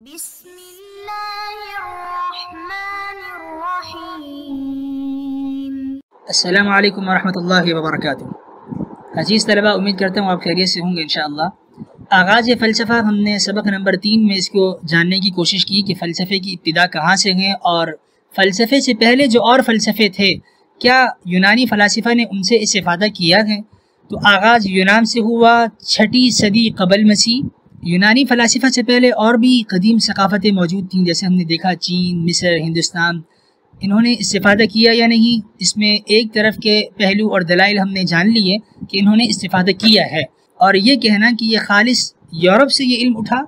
بسم اللہ الرحمن الرحیم۔ السلام علیکم ورحمۃ اللہ وبرکاتہ۔ عزیز طلباء، امید کرتا ہوں آپ خیریت سے ہوں گے انشاءاللہ۔ آغاز فلسفہ ہم نے سبق نمبر 3 میں اس کو جاننے کی کوشش کی کہ فلسفے کی ابتدا کہاں سے ہے، اور فلسفے سے پہلے جو اور فلسفے تھے کیا یونانی فلاسفہ نے ان سے استفادہ کیا ہے۔ تو آغاز یونان سے ہوا 6 صدی قبل مسیح۔ یونانی فلاسفہ سے پہلے اور بھی قدیم ثقافتیں موجود تھیں، جیسے ہم نے دیکھا چین، مصر، ہندوستان۔ انہوں نے استفادہ کیا یا نہیں، اس میں ایک طرف کے پہلو اور دلائل ہم نے جان لیے کہ انہوں نے استفادہ کیا ہے، اور یہ کہنا کہ یہ خالص یورپ سے یہ علم اٹھا،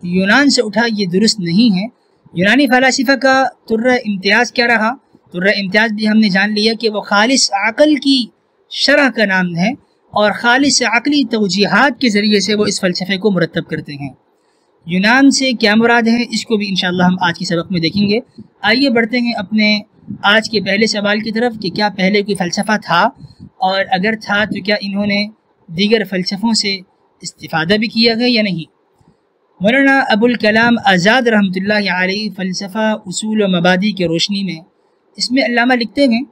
یونان سے اٹھا، یہ درست نہیں ہے۔ یونانی فلاسفہ کا طرہ امتیاز کیا رہا؟ طرہ امتیاز بھی ہم نے جان لیا کہ وہ خالص عقل کی شرح کا نام ہے، اور خالص عقلی توجیحات کے ذریعے سے وہ اس فلسفے کو مرتب کرتے ہیں۔ یونان سے کیا مراد ہے، اس کو بھی انشاءاللہ ہم آج کی سبق میں دیکھیں گے۔ آئیے بڑھتے ہیں اپنے آج کے پہلے سوال کی طرف کہ کیا پہلے کوئی فلسفہ تھا، اور اگر تھا تو کیا انہوں نے دیگر فلسفوں سے استفادہ بھی کیا ہے یا نہیں۔ مولانا ابوالکلام آزاد رحمۃ اللہ علیہ فلسفہ اصول و مبادی کے روشنی میں اس میں علامہ لکھتے ہیں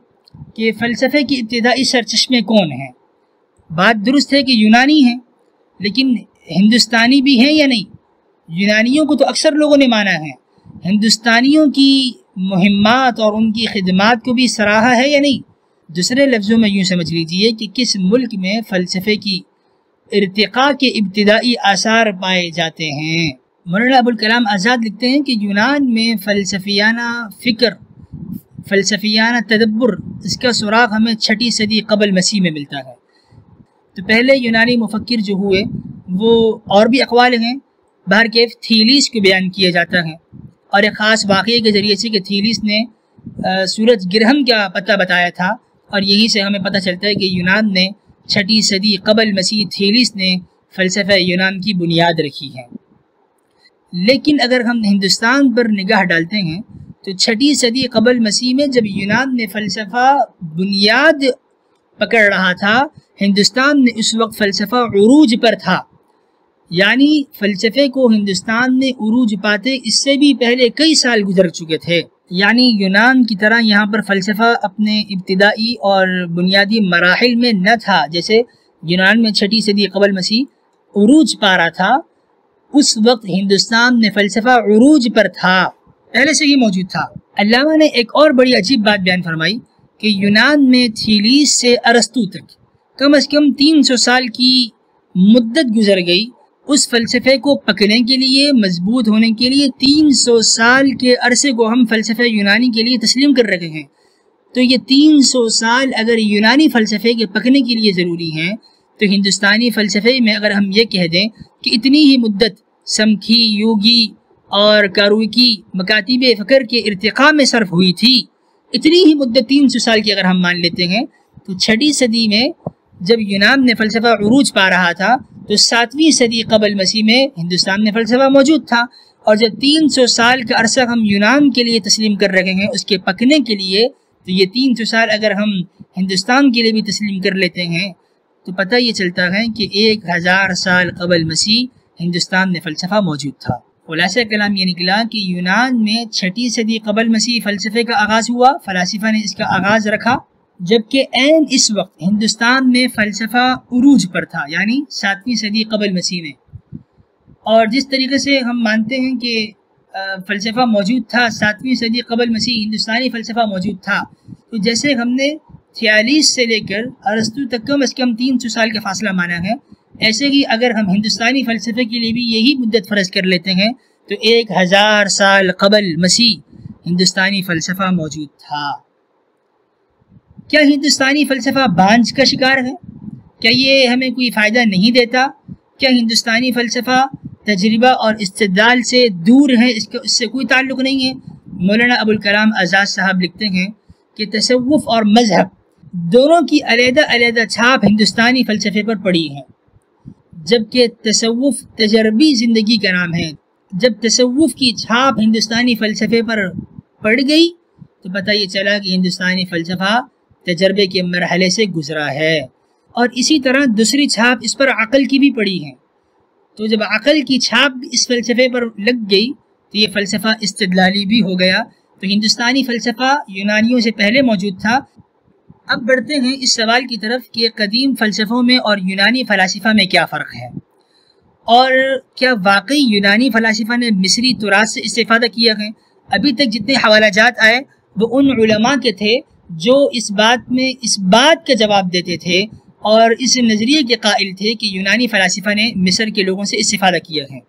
کہ فلسفے کی ابتدائی سرچشمے کون ہیں۔ بات درست ہے کہ یونانی ہیں، لیکن ہندوستانی بھی ہیں یا نہیں؟ یونانیوں کو تو اکثر لوگوں نے مانا ہے، ہندوستانیوں کی مہمات اور ان کی خدمات کو بھی سراہا ہے یا نہیں؟ دوسرے لفظوں میں یوں سمجھ لیجئے کہ کس ملک میں فلسفے کی ارتقاء کے ابتدائی آثار پائے جاتے ہیں۔ مولانا ابوالکلام آزاد لکھتے ہیں کہ یونان میں فلسفیانہ فکر، فلسفیانہ تدبر، اس کا سراغ ہمیں 6 صدی قبل مسیح میں ملتا ہے۔ تو پہلے یونانی مفکر جو ہوئے وہ اور بھی اقوال ہیں، بہرکیف تھیلیس کو بیان کیا جاتا ہے، اور ایک خاص واقعے کے ذریعے سے کہ تھیلیس نے سورج گرہن کا پتہ بتایا تھا، اور یہیں سے ہمیں پتہ چلتا ہے کہ یونان نے 6 صدی قبل مسیح تھیلیس نے فلسفہ یونان کی بنیاد رکھی ہے۔ لیکن اگر ہم ہندوستان پر نگاہ ڈالتے ہیں تو 6 صدی قبل مسیح میں جب یونان نے فلسفہ بنیاد پکڑ رہا تھا، ہندوستان میں اس وقت فلسفہ عروج پر تھا، یعنی فلسفے کو ہندوستان میں عروج پاتے اس سے بھی پہلے کئی سال گزر چکے تھے۔ یعنی یونان کی طرح یہاں پر فلسفہ اپنے ابتدائی اور بنیادی مراحل میں نہ تھا۔ جیسے یونان میں 6 صدی قبل مسیح عروج پا رہا تھا، اس وقت ہندوستان میں فلسفہ عروج پر تھا، پہلے سے ہی موجود تھا۔ علامہ نے ایک اور بڑی عجیب بات بیان فرمائی کہ یونان میں تھیلیس سے ارسطو تک کم از کم 300 سال کی مدت گزر گئی۔ اس فلسفے کو پکنے کے لیے، مضبوط ہونے کے لیے 300 سال کے عرصے کو ہم فلسفہ یونانی کے لیے تسلیم کر رکھے ہیں۔ تو یہ 300 سال اگر یونانی فلسفے کے پکنے کے لیے ضروری ہیں، تو ہندوستانی فلسفے میں اگر ہم یہ کہہ دیں کہ اتنی ہی مدت سمکھی، یوگی اور کاروکی مکاتب فکر کے ارتقاء میں صرف ہوئی تھی، اتنی ہی مدت 300 سال کی اگر ہم مان لیتے ہیں، تو 6 صدی میں جب یونان نے فلسفہ عروج پا رہا تھا تو 7ویں صدی قبل مسیح میں ہندوستان میں فلسفہ موجود تھا، اور جب 300 سال کا عرصہ ہم یونان کے لیے تسلیم کر رہے ہیں اس کے پکنے کے لیے، تو یہ 300 سال اگر ہم ہندوستان کے لیے بھی تسلیم کر لیتے ہیں تو پتہ یہ چلتا ہے کہ 1000 سال قبل مسیح ہندوستان میں فلسفہ موجود تھا۔ خلاصہ کلام یہ نکلا کہ یونان میں 6 صدی قبل مسیح فلسفے کا آغاز ہوا، فلاسفہ نے اس کا آغاز رکھا، جبکہ عین اس وقت ہندوستان میں فلسفہ عروج پر تھا، یعنی 7ویں صدی قبل مسیح میں۔ اور جس طریقے سے ہم مانتے ہیں کہ فلسفہ موجود تھا 7ویں صدی قبل مسیح، ہندوستانی فلسفہ موجود تھا، تو جیسے ہم نے 46 سے لے کر ارسطو تک کم از کم 300 سال کا فاصلہ مانا ہے، ایسے ہی اگر ہم ہندوستانی فلسفے کے لیے بھی یہی مدت فرض کر لیتے ہیں تو 1000 سال قبل مسیح ہندوستانی فلسفہ موجود تھا۔ کیا ہندوستانی فلسفہ بانجھ کا شکار ہے؟ کیا یہ ہمیں کوئی فائدہ نہیں دیتا؟ کیا ہندوستانی فلسفہ تجربہ اور استدلال سے دور ہے، اس سے کوئی تعلق نہیں ہے؟ مولانا ابوالکلام آزاد صاحب لکھتے ہیں کہ تصوف اور مذہب دونوں کی علیحدہ علیحدہ چھاپ ہندوستانی فلسفے پر پڑی ہے، جبکہ تصوف تجربی زندگی کا نام ہے۔ جب تصوف کی چھاپ ہندوستانی فلسفے پر پڑ گئی تو پتہ یہ چلا کہ ہندوستانی فلسفہ تجربے کے مرحلے سے گزرا ہے، اور اسی طرح دوسری چھاپ اس پر عقل کی بھی پڑی ہے۔ تو جب عقل کی چھاپ اس فلسفے پر لگ گئی تو یہ فلسفہ استدلالی بھی ہو گیا۔ تو ہندوستانی فلسفہ یونانیوں سے پہلے موجود تھا۔ اب بڑھتے ہیں اس سوال کی طرف کہ قدیم فلسفوں میں اور یونانی فلاسفہ میں کیا فرق ہے، اور کیا واقعی یونانی فلاسفہ نے مصری تراث سے استفادہ کیا ہے؟ ابھی تک جتنے حوالہ جات آئے وہ ان علماء کے تھے جو اس بات کا جواب دیتے تھے اور اس نظریے کے قائل تھے کہ یونانی فلاسفہ نے مصر کے لوگوں سے استفادہ کیا ہے۔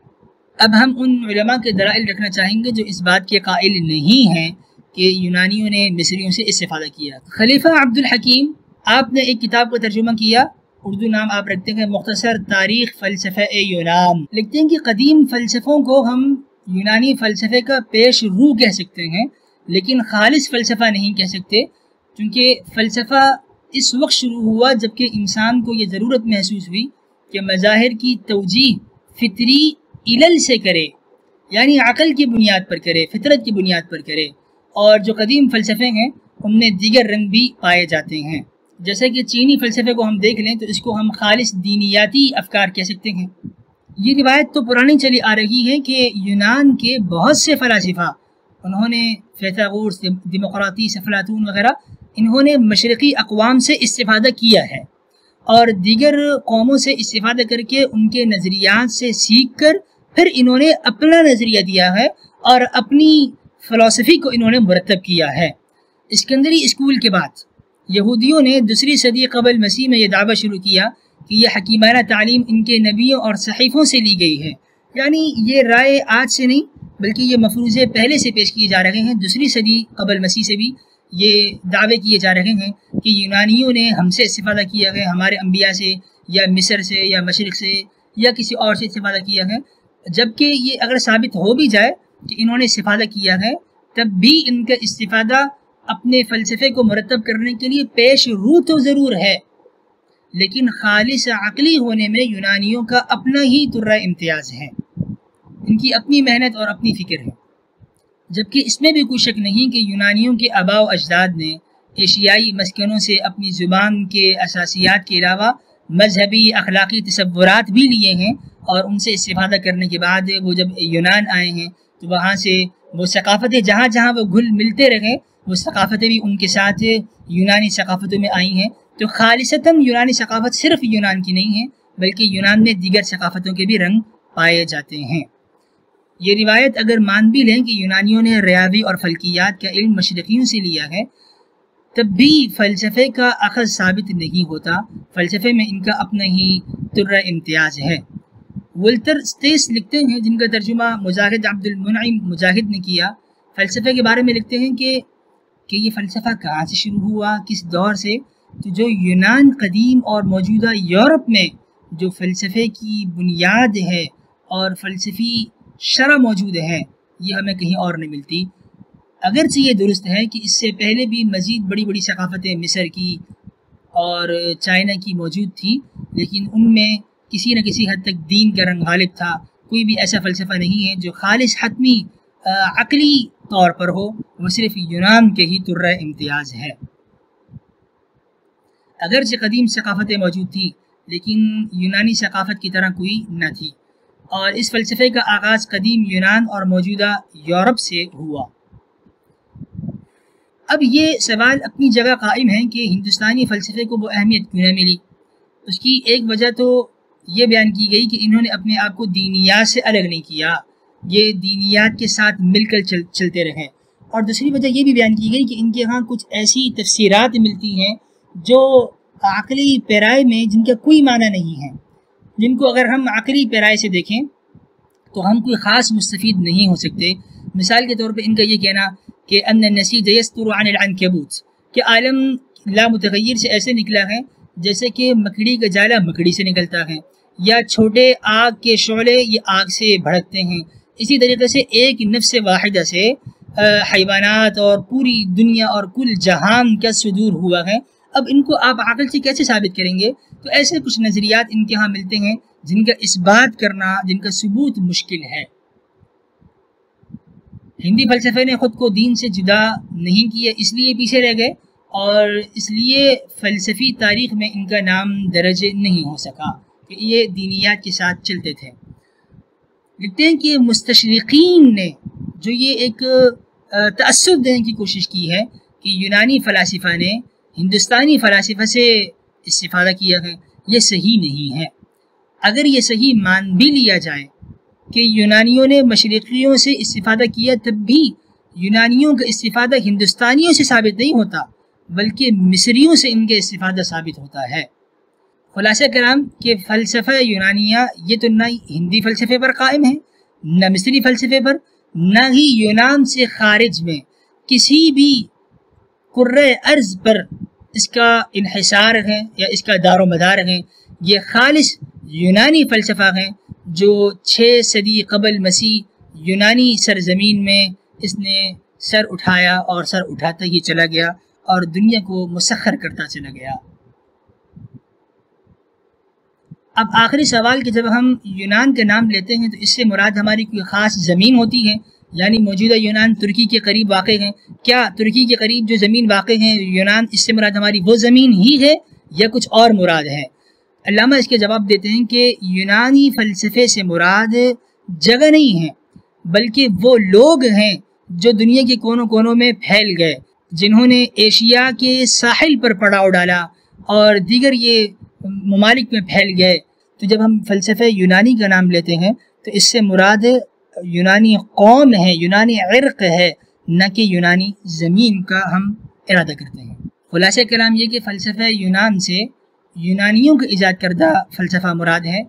اب ہم ان علماء کے دلائل رکھنا چاہیں گے جو اس بات کے قائل نہیں ہیں کہ یونانیوں نے مصریوں سے استفادہ کیا۔ خلیفہ عبد الحکیم، آپ نے ایک کتاب کا ترجمہ کیا، اردو نام آپ رکھتے ہیں مختصر تاریخ فلسفہ یونان۔ لکھتے ہیں کہ قدیم فلسفوں کو ہم یونانی فلسفے کا پیش رو کہہ سکتے ہیں، لیکن خالص فلسفہ نہیں کہہ سکتے، کیونکہ فلسفہ اس وقت شروع ہوا جبکہ انسان کو یہ ضرورت محسوس ہوئی کہ مظاہر کی توجیہ فطری علل سے کرے، یعنی عقل کی بنیاد پر کرے، فطرت کی بنیاد پر کرے، اور جو قدیم فلسفے ہیں ان میں دیگر رنگ بھی پائے جاتے ہیں۔ جیسے کہ چینی فلسفے کو ہم دیکھ لیں تو اس کو ہم خالص دینیاتی افکار کہہ سکتے ہیں۔ یہ روایت تو پرانی چلی آ رہی ہے کہ یونان کے بہت سے فلاسفہ، انہوں نے فیثاغورس، دیموکراطیس، افلاطون وغیرہ، انہوں نے مشرقی اقوام سے استفادہ کیا ہے اور دیگر قوموں سے استفادہ کر کے ان کے نظریات سے سیکھ کر پھر انہوں نے اپنا نظریہ دیا ہے اور اپنی فلسفی کو انہوں نے مرتب کیا ہے۔ اسکندری اسکول کے بعد یہودیوں نے 2 صدی قبل مسیح میں یہ دعویٰ شروع کیا کہ یہ حکیمانہ تعلیم ان کے نبیوں اور صحیفوں سے لی گئی ہے، یعنی یہ رائے آج سے نہیں بلکہ یہ مفروضے پہلے سے پیش کیے جا رہے ہیں۔ 2 صدی قبل مسیح سے بھی یہ دعوے کیے جا رہے ہیں کہ یونانیوں نے ہم سے استفادہ کیا ہے، ہمارے انبیاء سے یا مصر سے یا مشرق سے یا کسی اور سے استفادہ کیا ہے۔ جبکہ یہ اگر ثابت ہو بھی جائے کہ انہوں نے استفادہ کیا ہے، تب بھی ان کا استفادہ اپنے فلسفے کو مرتب کرنے کے لیے پیش رو تو ضرور ہے، لیکن خالص عقلی ہونے میں یونانیوں کا اپنا ہی ترہ امتیاز ہے، ان کی اپنی محنت اور اپنی فکر ہے۔ جبکہ اس میں بھی کوئی شک نہیں کہ یونانیوں کے آباء و اجداد نے ایشیائی مسکنوں سے اپنی زبان کے اساسیات کے علاوہ مذہبی اخلاقی تصورات بھی لیے ہیں، اور ان سے استفادہ کرنے کے بعد وہ جب یونان آئے ہیں تو وہاں سے وہ ثقافتیں جہاں جہاں وہ گھل ملتے رہے، وہ ثقافتیں بھی ان کے ساتھ یونانی ثقافتوں میں آئی ہیں۔ تو خالصتاً یونانی ثقافت صرف یونان کی نہیں ہے بلکہ یونان میں دیگر ثقافتوں کے بھی رنگ پائے جاتے ہیں۔ یہ روایت اگر مان بھی لیں کہ یونانیوں نے ریاضی اور فلکیات کا علم مشرقیوں سے لیا ہے، تب بھی فلسفے کا اخذ ثابت نہیں ہوتا، فلسفے میں ان کا اپنا ہی ترہ امتیاز ہے۔ ولٹر اسٹیس لکھتے ہیں، جن کا ترجمہ مجاہد عبد المنعم مجاہد نے کیا، فلسفے کے بارے میں لکھتے ہیں کہ یہ فلسفہ کہاں سے شروع ہوا، کس دور سے؟ تو جو یونان قدیم اور موجودہ یورپ میں جو فلسفے کی بنیاد ہے اور فلسفی شرح موجود ہے، یہ ہمیں کہیں اور نہیں ملتی۔ اگرچہ یہ درست ہے کہ اس سے پہلے بھی مزید بڑی بڑی ثقافتیں مصر کی اور چائنا کی موجود تھی، لیکن ان میں کسی نہ کسی حد تک دین کا رنگ غالب تھا۔ کوئی بھی ایسا فلسفہ نہیں ہے جو خالص حتمی عقلی طور پر ہو، وہ صرف یونان کے ہی ترہ امتیاز ہے۔ اگرچہ قدیم ثقافتیں موجود تھیں لیکن یونانی ثقافت کی طرح کوئی نہ تھی، اور اس فلسفے کا آغاز قدیم یونان اور موجودہ یورپ سے ہوا۔ اب یہ سوال اپنی جگہ قائم ہے کہ ہندوستانی فلسفے کو وہ اہمیت کیوں نہ ملی۔ اس کی ایک وجہ تو یہ بیان کی گئی کہ انہوں نے اپنے آپ کو دینیات سے الگ نہیں کیا، یہ دینیات کے ساتھ مل کر چلتے رہے، اور دوسری وجہ یہ بھی بیان کی گئی کہ ان کے ہاں کچھ ایسی تفسیرات ملتی ہیں جو عقلی پیرائے میں جن کا کوئی معنی نہیں ہے، جن کو اگر ہم عقلی پیرائے سے دیکھیں تو ہم کوئی خاص مستفید نہیں ہو سکتے۔ مثال کے طور پہ ان کا یہ کہنا کہ ان النسیج یستر عن العنکبوت، کہ عالم لا متغیر سے ایسے نکلا ہے جیسے کہ مکڑی کا جالا مکڑی سے نکلتا ہے، یا چھوٹے آگ کے شعلے یہ آگ سے بھڑکتے ہیں۔ اسی طریقے سے ایک نفس واحدہ سے حیوانات اور پوری دنیا اور کل جہان کا صدور ہوا ہے۔ اب ان کو آپ عقل سے کیسے ثابت کریں گے؟ تو ایسے کچھ نظریات ان کے ہاں ملتے ہیں جن کا اثبات کرنا، جن کا ثبوت مشکل ہے۔ ہندی فلسفے نے خود کو دین سے جدا نہیں کیا، اس لیے پیچھے رہ گئے، اور اس لیے فلسفی تاریخ میں ان کا نام درج نہیں ہو سکا کہ یہ دینیات کے ساتھ چلتے تھے۔ لکھتے ہیں کہ مستشرقین نے جو یہ ایک تأثر دینے کی کوشش کی ہے کہ یونانی فلاسفہ نے ہندوستانی فلاسفہ سے استفادہ کیا ہے، یہ صحیح نہیں ہے۔ اگر یہ صحیح مان بھی لیا جائے کہ یونانیوں نے مشرقیوں سے استفادہ کیا، تب بھی یونانیوں کا استفادہ ہندوستانیوں سے ثابت نہیں ہوتا، بلکہ مصریوں سے ان کے استفادہ ثابت ہوتا ہے۔ خلاصہ کرام کہ فلسفہ یونانیہ یہ تو نہ ہندی فلسفے پر قائم ہے، نہ مصری فلسفے پر، نہ ہی یونان سے خارج میں کسی بھی کرۂ ارض پر اس کا انحصار ہے یا اس کا دار و مدار ہے۔ یہ خالص یونانی فلسفہ ہیں جو 6 صدی قبل مسیح یونانی سرزمین میں اس نے سر اٹھایا اور سر اٹھاتا ہی چلا گیا اور دنیا کو مسخر کرتا چلا گیا۔ اب آخری سوال کہ جب ہم یونان کا نام لیتے ہیں تو اس سے مراد ہماری کوئی خاص زمین ہوتی ہے، یعنی موجودہ یونان ترکی کے قریب واقع ہے؟ کیا ترکی کے قریب جو زمین واقع ہے یونان، اس سے مراد ہماری وہ زمین ہی ہے یا کچھ اور مراد ہے؟ علامہ اس کے جواب دیتے ہیں کہ یونانی فلسفے سے مراد جگہ نہیں ہے، بلکہ وہ لوگ ہیں جو دنیا کے کونوں کونوں میں پھیل گئے، جنہوں نے ایشیا کے ساحل پر پڑاؤ ڈالا اور دیگر یہ ممالک میں پھیل گئے۔ تو جب ہم فلسفہ یونانی کا نام لیتے ہیں تو اس سے مراد یونانی قوم ہے، یونانی عرق ہے، نہ کہ یونانی زمین کا ہم ارادہ کرتے ہیں۔ خلاصہ کلام یہ کہ فلسفہ یونان سے یونانیوں کا ایجاد کردہ فلسفہ مراد ہے،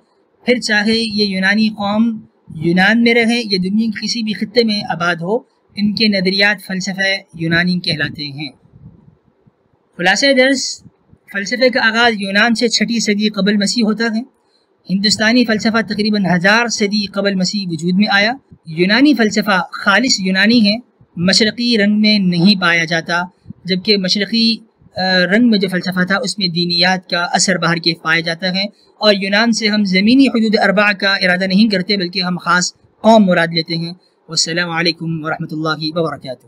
پھر چاہے یہ یونانی قوم یونان میں رہے یا دنیا کے کسی بھی خطے میں آباد ہو، ان کے نظریات فلسفہ یونانی کہلاتے ہیں۔ خلاصہ درس، فلسفے کا آغاز یونان سے 6 صدی قبل مسیح ہوتا ہے۔ ہندوستانی فلسفہ تقریباً 1000 صدی قبل مسیح وجود میں آیا۔ یونانی فلسفہ خالص یونانی ہے، مشرقی رنگ میں نہیں پایا جاتا، جبکہ مشرقی رنگ میں جو فلسفہ تھا اس میں دینیات کا اثر باہر کے پایا جاتا ہے، اور یونان سے ہم زمینی حدود 4 کا ارادہ نہیں کرتے بلکہ ہم خاص قوم مراد لیتے ہیں۔ والسلام علیکم ورحمۃ اللہ وبرکاتہ۔